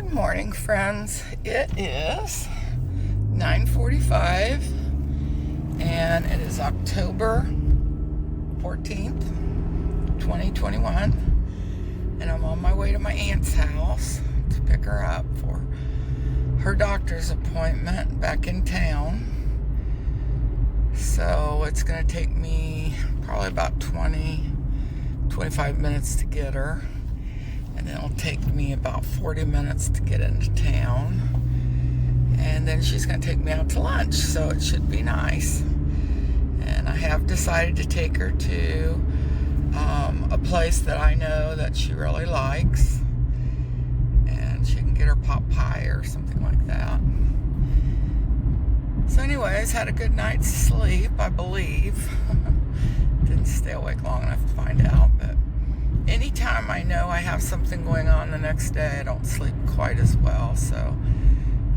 Good morning, friends. It is 9:45 and it is October 14th, 2021, and I'm on my way to my aunt's house to pick her up for her doctor's appointment back in town. So it's going to take me probably about 25 minutes to get her. And then it'll take me about 40 minutes to get into town. And then she's going to take me out to lunch, so it should be nice. And I have decided to take her to a place that I know that she really likes. And she can get her pot pie or something like that. So anyways, had a good night's sleep, I believe. Didn't stay awake long enough to find out, but anytime I know I have something going on the next day, I don't sleep quite as well. So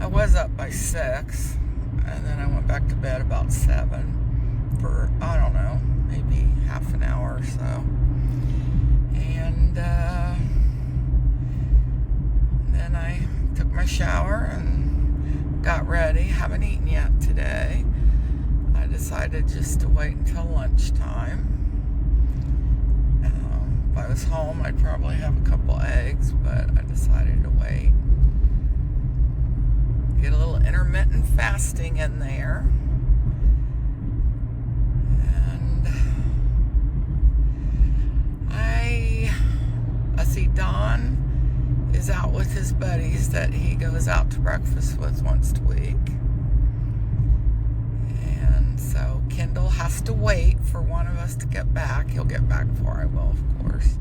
I was up by 6, and then I went back to bed about 7 for, I don't know, maybe half an hour or so. And then I took my shower and got ready. Haven't eaten yet today. I decided just to wait until lunchtime. If I was home, I'd probably have a couple eggs, but I decided to wait. Get a little intermittent fasting in there. And I see Don is out with his buddies that he goes out to breakfast with once a week. So Kendall has to wait for one of us to get back. He'll get back before I will, of course.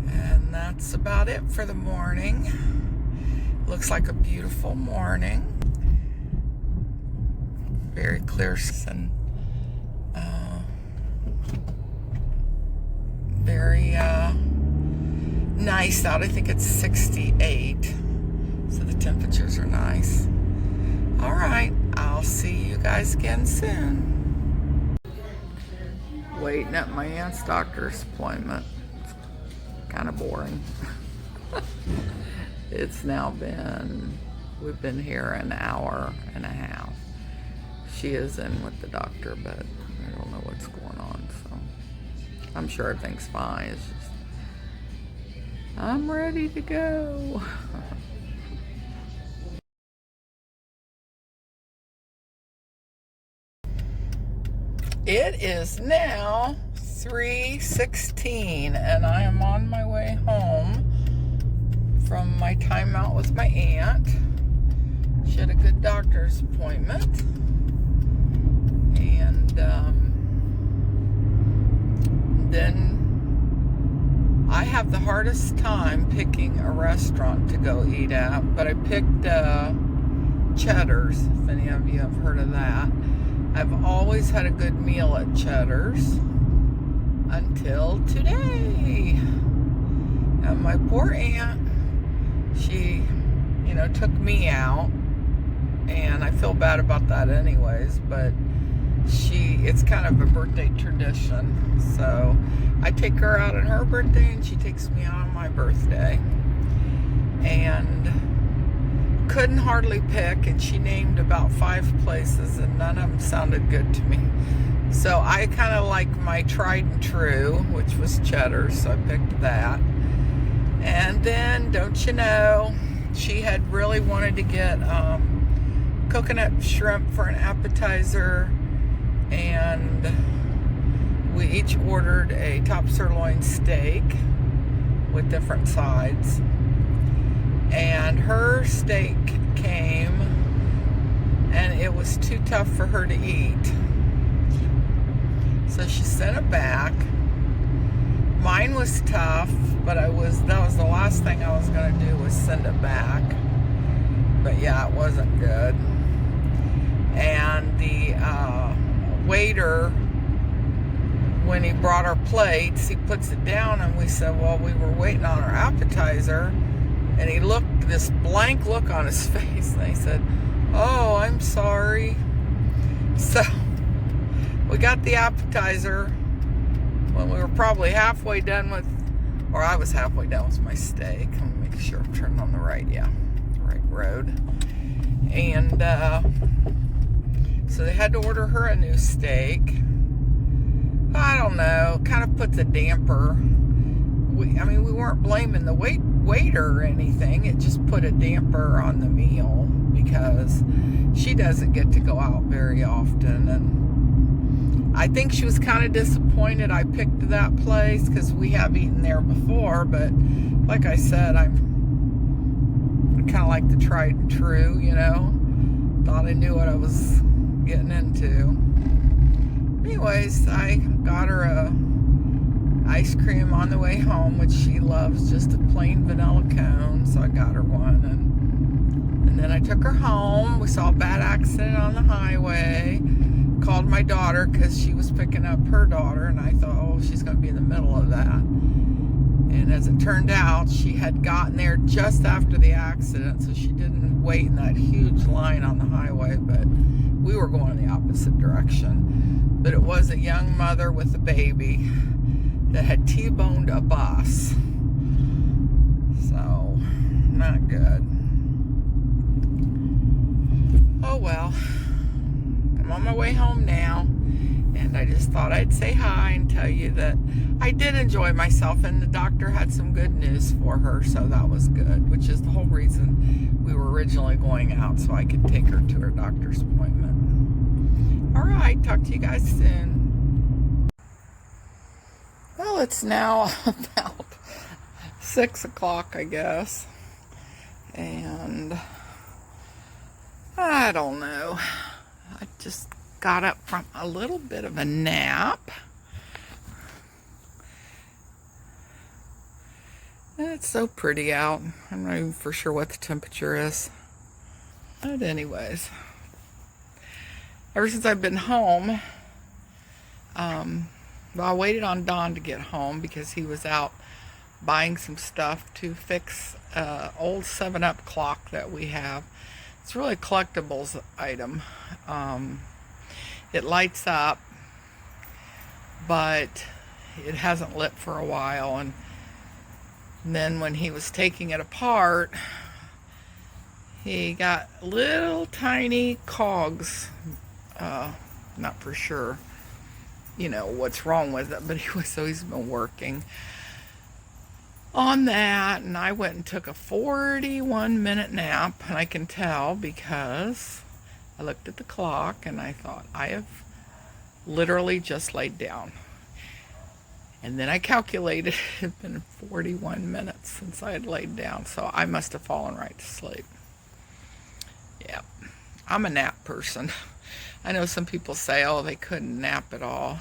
And that's about it for the morning. Looks like a beautiful morning. Very clear and very nice out. I think it's 68. So the temperatures are nice. All right. I'll see you guys again soon. Waiting at my aunt's doctor's appointment. It's kind of boring. It's now we've been here an hour and a half. She is in with the doctor, but I don't know what's going on, so I'm sure everything's fine. It's just, I'm ready to go. It is now 3:16 and I am on my way home from my time out with my aunt. She had a good doctor's appointment. And then I have the hardest time picking a restaurant to go eat at, but I picked Cheddar's, if any of you have heard of that. I've always had a good meal at Cheddar's until today. And my poor aunt, she, took me out, and I feel bad about that anyways, but it's kind of a birthday tradition. So I take her out on her birthday, and she takes me out on my birthday. And couldn't hardly pick, and she named about 5 places, and none of them sounded good to me. So I kind of like my tried and true, which was Cheddar's, so I picked that. And then, don't you know, she had really wanted to get coconut shrimp for an appetizer, and we each ordered a top sirloin steak with different sides. And her steak came, and it was too tough for her to eat. So she sent it back. Mine was tough, but that was the last thing I was going to do was send it back. But yeah, it wasn't good. And the waiter, when he brought our plates, he puts it down, and we said, well, we were waiting on our appetizer. And he looked, this blank look on his face, and he said, oh, I'm sorry. So we got the appetizer when we were probably halfway done with Or I was halfway done with my steak. Let me make sure I'm turning on the right, yeah, the right road. And so they had to order her a new steak. I don't know, kind of puts a damper. I mean, we weren't blaming the waiter or anything. It just put a damper on the meal because she doesn't get to go out very often. And I think she was kind of disappointed I picked that place because we have eaten there before. But like I said, I kind of like the tried and true, you know. Thought I knew what I was getting into. Anyways, I got her a ice cream on the way home, which she loves, just a plain vanilla cone, so I got her one. And then I took her home. We saw a bad accident on the highway. Called my daughter because she was picking up her daughter, and I thought, oh, she's going to be in the middle of that. And as it turned out, she had gotten there just after the accident, so she didn't wait in that huge line on the highway, but we were going in the opposite direction. But it was a young mother with a baby that had T-boned a bus. So, not good. Oh well. I'm on my way home now, and I just thought I'd say hi and tell you that I did enjoy myself, and the doctor had some good news for her, so that was good, which is the whole reason we were originally going out, so I could take her to her doctor's appointment. All right, talk to you guys soon. Well, it's now about 6 o'clock, I guess, and I don't know. I just got up from a little bit of a nap. And it's so pretty out. I'm not even for sure what the temperature is. But anyways, ever since I've been home, well, I waited on Don to get home because he was out buying some stuff to fix an old 7-Up clock that we have. It's really a collectibles item. It lights up, but it hasn't lit for a while. And then when he was taking it apart, he got little tiny cogs. Not for sure, you know, what's wrong with it, but he's been working on that, and I went and took a 41-minute nap, and I can tell because I looked at the clock and I thought, I have literally just laid down. And then I calculated it had been 41 minutes since I had laid down, so I must have fallen right to sleep. Yeah, I'm a nap person. I know some people say, oh, they couldn't nap at all.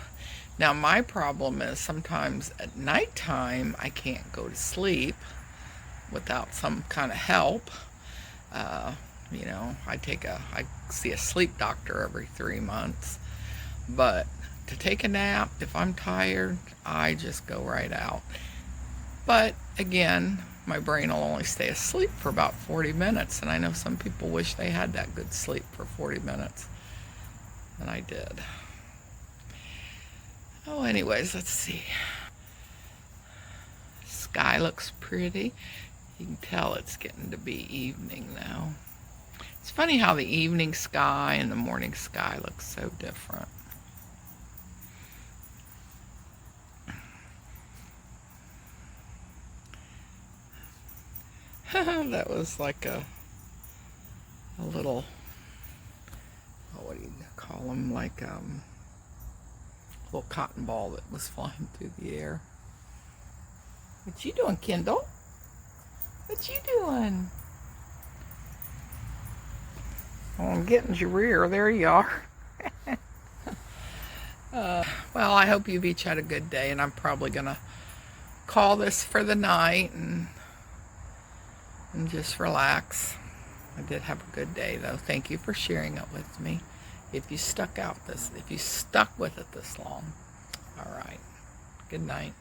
Now, my problem is sometimes at nighttime, I can't go to sleep without some kind of help. You know, I see a sleep doctor every 3 months. But to take a nap, if I'm tired, I just go right out. But again, my brain will only stay asleep for about 40 minutes. And I know some people wish they had that good sleep for 40 minutes. And I did. Oh, anyways, let's see. Sky looks pretty. You can tell it's getting to be evening now. It's funny how the evening sky and the morning sky look so different. That was like a little, what do you call them? Like little cotton ball that was flying through the air. What you doing, Kendall? What you doing? Oh, I'm getting your rear. There you are. Well, I hope you've each had a good day, and I'm probably gonna call this for the night and just relax. I did have a good day, though. Thank you for sharing it with me. If you stuck with it this long. All right. Good night.